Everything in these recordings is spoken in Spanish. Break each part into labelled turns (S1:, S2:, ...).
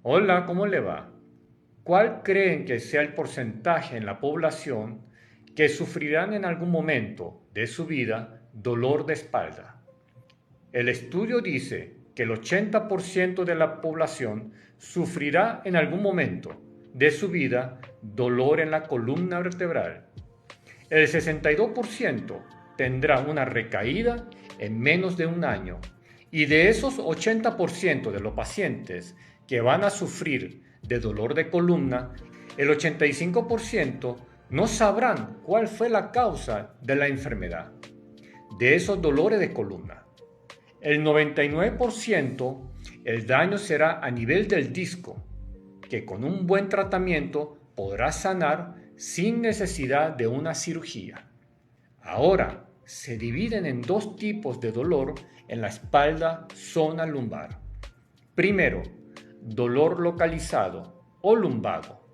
S1: Hola, ¿cómo le va? ¿Cuál creen que sea el porcentaje en la población que sufrirán en algún momento de su vida dolor de espalda? El estudio dice que el 80% de la población sufrirá en algún momento de su vida dolor en la columna vertebral. El 62% tendrá una recaída en menos de un año, y de esos 80% de los pacientes que van a sufrir de dolor de columna, el 85% no sabrán cuál fue la causa de la enfermedad de esos dolores de columna. El 99% el daño será a nivel del disco, que con un buen tratamiento podrá sanar sin necesidad de una cirugía. Ahora, se dividen en dos tipos de dolor en la espalda zona lumbar. Primero, dolor localizado o lumbago.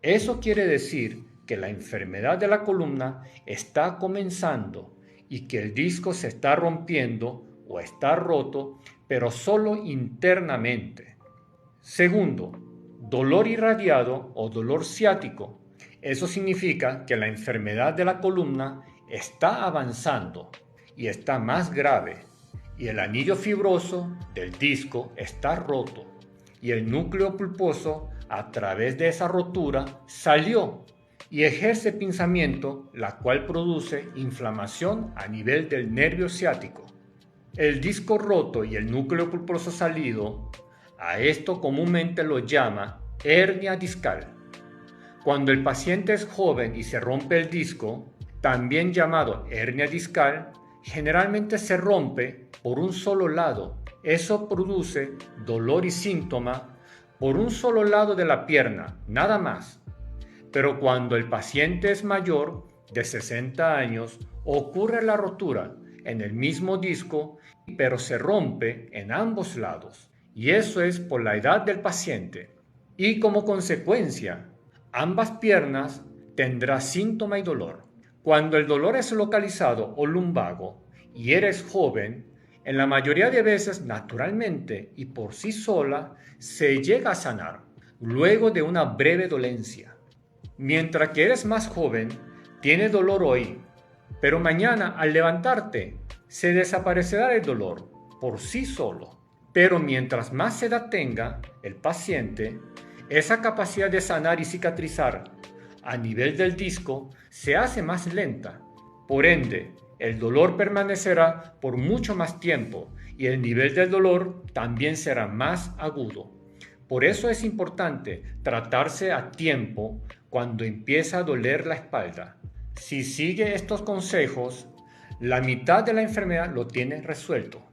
S1: Eso quiere decir que la enfermedad de la columna está comenzando y que el disco se está rompiendo o está roto, pero solo internamente. Segundo, dolor irradiado o dolor ciático. Eso significa que la enfermedad de la columna está avanzando y está más grave, y el anillo fibroso del disco está roto, y el núcleo pulposo a través de esa rotura salió y ejerce pinzamiento, la cual produce inflamación a nivel del nervio ciático. El disco roto y el núcleo pulposo salido, a esto comúnmente lo llama hernia discal. Cuando el paciente es joven y se rompe el disco, también llamado hernia discal, generalmente se rompe por un solo lado. Eso produce dolor y síntoma por un solo lado de la pierna, nada más. Pero cuando el paciente es mayor, de 60 años, ocurre la rotura en el mismo disco, pero se rompe en ambos lados. Y eso es por la edad del paciente. Y como consecuencia, ambas piernas tendrán síntoma y dolor. Cuando el dolor es localizado o lumbago y eres joven, en la mayoría de veces naturalmente y por sí sola se llega a sanar luego de una breve dolencia. Mientras que eres más joven, tienes dolor hoy, pero mañana al levantarte se desaparecerá el dolor por sí solo. Pero mientras más edad tenga el paciente, esa capacidad de sanar y cicatrizar a nivel del disco se hace más lenta. Por ende, el dolor permanecerá por mucho más tiempo y el nivel del dolor también será más agudo. Por eso es importante tratarse a tiempo cuando empieza a doler la espalda. Si sigue estos consejos, la mitad de la enfermedad lo tiene resuelto.